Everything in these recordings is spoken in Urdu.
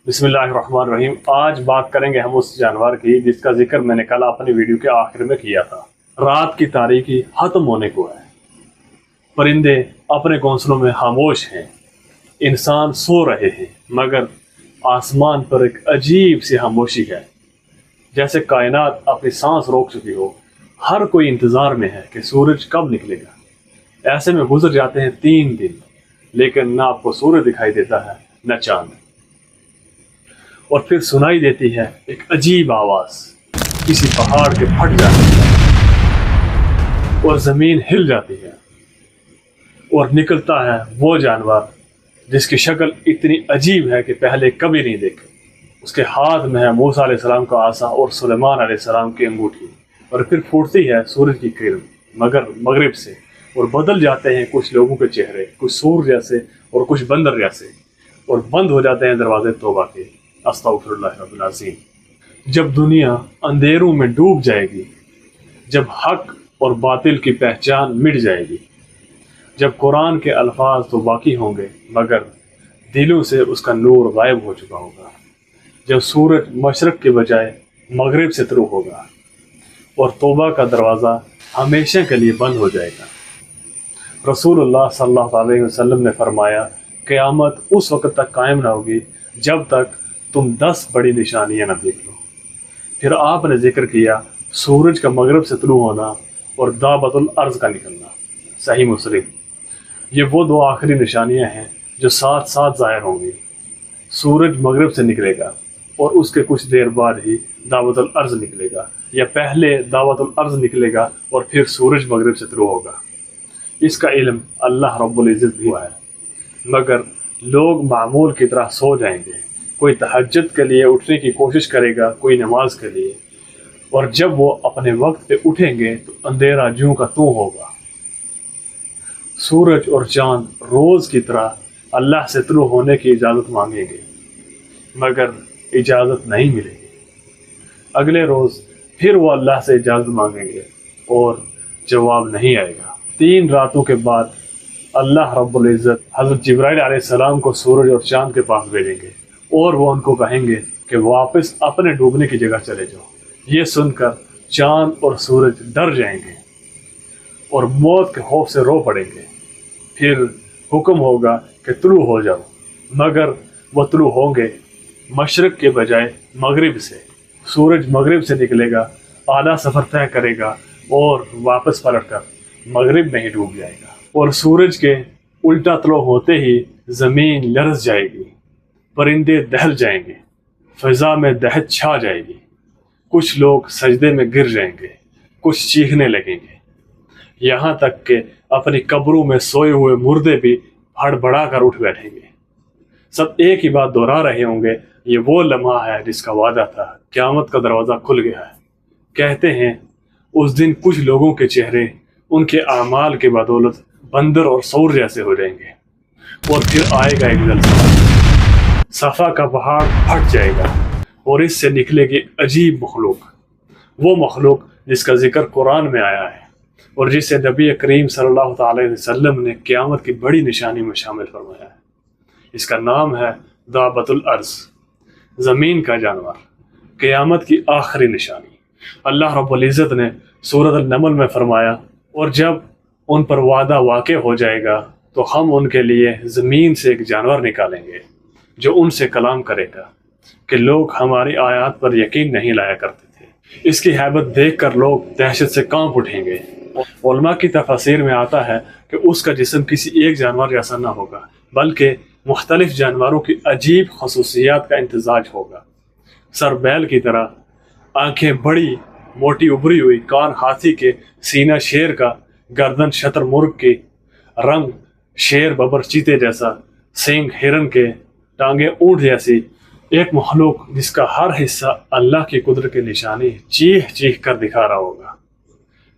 بسم اللہ الرحمن الرحیم۔ آج بات کریں گے ہم اس جانور کی جس کا ذکر میں نے کل اپنی ویڈیو کے آخر میں کیا تھا۔ رات کی تاریکی ختم ہونے کو ہے، پرندے اپنے گھونسلوں میں خاموش ہیں، انسان سو رہے ہیں، مگر آسمان پر ایک عجیب سی خاموشی ہے، جیسے کائنات اپنی سانس روک چکی ہو۔ ہر کوئی انتظار میں ہے کہ سورج کب نکلے گا۔ ایسے میں گزر جاتے ہیں 3 دن، لیکن نہ آپ کو سورج دکھائی دیتا ہے نہ چاند، اور پھر سنائی دیتی ہے ایک عجیب آواز، کسی پہاڑ کے پھٹ جانے کی، اور زمین ہل جاتی ہے، اور نکلتا ہے وہ جانور جس کی شکل اتنی عجیب ہے کہ پہلے کبھی نہیں دیکھی۔ اس کے ہاتھ میں ہے موسیٰ علیہ السلام کا عصا اور سلیمان علیہ السلام کی انگوٹھی، اور پھر پھوٹتی ہے سورج کی کرن، مگر مغرب سے، اور بدل جاتے ہیں کچھ لوگوں کے چہرے، کچھ سور جیسے اور کچھ بندر جیسے، اور بند ہو جاتے ہیں دروازے توبہ کے۔ استغفر اللہ رب العظیم۔ جب دنیا اندھیروں میں ڈوب جائے گی، جب حق اور باطل کی پہچان مٹ جائے گی، جب قرآن کے الفاظ تو باقی ہوں گے مگر دلوں سے اس کا نور غائب ہو چکا ہوگا، جب سورج مشرق کے بجائے مغرب سے طلوع ہوگا اور توبہ کا دروازہ ہمیشہ کے لیے بند ہو جائے گا۔ رسول اللہ صلی اللہ علیہ وسلم نے فرمایا، قیامت اس وقت تک قائم نہ ہوگی جب تک تم 10 بڑی نشانیاں نہ دیکھ لو۔ پھر آپ نے ذکر کیا سورج کا مغرب سے طلوع ہونا اور دابۃ الارض کا نکلنا۔ صحیح مسلم۔ یہ وہ 2 آخری نشانیاں ہیں جو ساتھ ساتھ ظاہر ہوں گی۔ سورج مغرب سے نکلے گا اور اس کے کچھ دیر بعد ہی دابۃ الارض نکلے گا، یا پہلے دابۃ الارض نکلے گا اور پھر سورج مغرب سے طلوع ہوگا۔ اس کا علم اللہ رب العزت ہوا ہے، مگر لوگ معمول کی طرح سو جائیں گے۔ کوئی تہجد کے لیے اٹھنے کی کوشش کرے گا، کوئی نماز کے لیے، اور جب وہ اپنے وقت پہ اٹھیں گے تو اندھیرا جوں کا توں ہوگا۔ سورج اور چاند روز کی طرح اللہ سے طلوع ہونے کی اجازت مانگیں گے، مگر اجازت نہیں ملے گی۔ اگلے روز پھر وہ اللہ سے اجازت مانگیں گے اور جواب نہیں آئے گا۔ 3 راتوں کے بعد اللہ رب العزت حضرت جبرائیل علیہ السلام کو سورج اور چاند کے پاس بھیجیں گے، اور وہ ان کو کہیں گے کہ واپس اپنے ڈوبنے کی جگہ چلے جاؤ۔ یہ سن کر چاند اور سورج ڈر جائیں گے اور موت کے خوف سے رو پڑیں گے۔ پھر حکم ہوگا کہ طلوع ہو جاؤ، مگر وہ طلوع ہوں گے مشرق کے بجائے مغرب سے۔ سورج مغرب سے نکلے گا، اعلیٰ سفر طے کرے گا اور واپس پلٹ کر مغرب میں ہی ڈوب جائے گا، اور سورج کے الٹا طلوع ہوتے ہی زمین لرز جائے گی، پرندے دہل جائیں گے، فضا میں دہشت چھا جائے گی، کچھ لوگ سجدے میں گر جائیں گے، کچھ چیخنے لگیں گے، یہاں تک کہ اپنی قبروں میں سوئے ہوئے مردے بھی ہڑبڑا کر اٹھ بیٹھیں گے۔ سب ایک ہی بات دہرا رہے ہوں گے، یہ وہ لمحہ ہے جس کا وعدہ تھا، قیامت کا دروازہ کھل گیا ہے۔ کہتے ہیں اس دن کچھ لوگوں کے چہرے ان کے اعمال کے بدولت بندر اور سور جیسے ہو جائیں گے، اور پھر آئے گا ایک زلزلہ، صفا کا پہاڑ پھٹ جائے گا اور اس سے نکلے گی عجیب مخلوق، وہ مخلوق جس کا ذکر قرآن میں آیا ہے اور جسے نبی کریم صلی اللہ تعالی وسلم نے قیامت کی بڑی نشانی میں شامل فرمایا ہے۔ اس کا نام ہے دابۃ الارض، زمین کا جانور، قیامت کی آخری نشانی۔ اللہ رب العزت نے سورۃ النمل میں فرمایا، اور جب ان پر وعدہ واقع ہو جائے گا تو ہم ان کے لیے زمین سے ایک جانور نکالیں گے جو ان سے کلام کرے گا کہ لوگ ہماری آیات پر یقین نہیں لایا کرتے تھے۔ اس کی ہیبت دیکھ کر لوگ دہشت سے کانپ اٹھیں گے۔ علماء کی تفاسیر میں آتا ہے کہ اس کا جسم کسی ایک جانور جیسا نہ ہوگا، بلکہ مختلف جانوروں کی عجیب خصوصیات کا امتزاج ہوگا۔ سر بیل کی طرح، آنکھیں بڑی موٹی ابری ہوئی، کان ہاتھی کے، سینہ شیر کا، گردن شتر مرغ کی، رنگ شیر ببر چیتے جیسا، سینگ ہرن کے، ٹانگیں اونٹ جیسی، ایک مخلوق جس کا ہر حصہ اللہ کی قدرت کی نشانی چیخ چیخ کر دکھا رہا ہوگا۔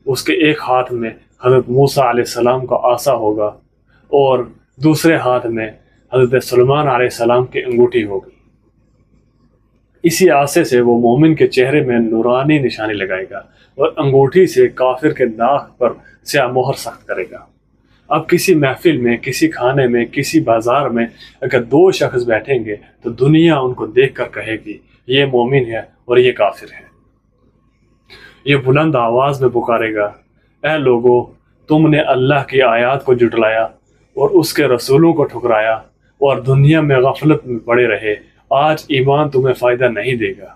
اس کے ایک ہاتھ میں حضرت موسیٰ علیہ السلام کا عصا ہوگا اور دوسرے ہاتھ میں حضرت سلیمان علیہ السلام کی انگوٹھی ہوگی۔ اسی عصے سے وہ مومن کے چہرے میں نورانی نشانی لگائے گا اور انگوٹھی سے کافر کے ناک پر سیاہ مہر سخت کرے گا۔ اب کسی محفل میں، کسی کھانے میں، کسی بازار میں اگر 2 شخص بیٹھیں گے تو دنیا ان کو دیکھ کر کہے گی یہ مومن ہے اور یہ کافر ہے۔ یہ بلند آواز میں پکارے گا، اے لوگو، تم نے اللہ کی آیات کو جھٹلایا اور اس کے رسولوں کو ٹھکرایا اور دنیا میں غفلت میں پڑے رہے، آج ایمان تمہیں فائدہ نہیں دے گا۔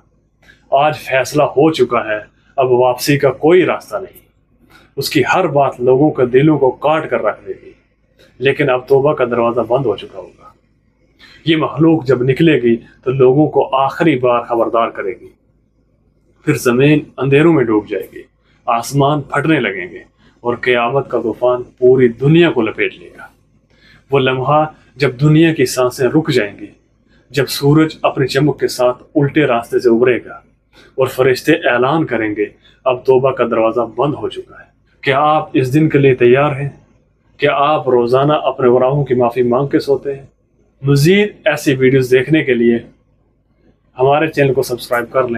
آج فیصلہ ہو چکا ہے، اب واپسی کا کوئی راستہ نہیں۔ اس کی ہر بات لوگوں کے دلوں کو کاٹ کر رکھ دے گی، لیکن اب توبہ کا دروازہ بند ہو چکا ہوگا۔ یہ مخلوق جب نکلے گی تو لوگوں کو آخری بار خبردار کرے گی، پھر زمین اندھیروں میں ڈوب جائے گی، آسمان پھٹنے لگیں گے اور قیامت کا طوفان پوری دنیا کو لپیٹ لے گا۔ وہ لمحہ جب دنیا کی سانسیں رک جائیں گی، جب سورج اپنی چمک کے ساتھ الٹے راستے سے ابھرے گا اور فرشتے اعلان کریں گے اب توبہ کا دروازہ بند ہو چکا ہے۔ کیا آپ اس دن کے لیے تیار ہیں؟ کیا آپ روزانہ اپنے گناہوں کی معافی مانگ کے سوتے ہیں؟ مزید ایسی ویڈیوز دیکھنے کے لیے ہمارے چینل کو سبسکرائب کر لیں۔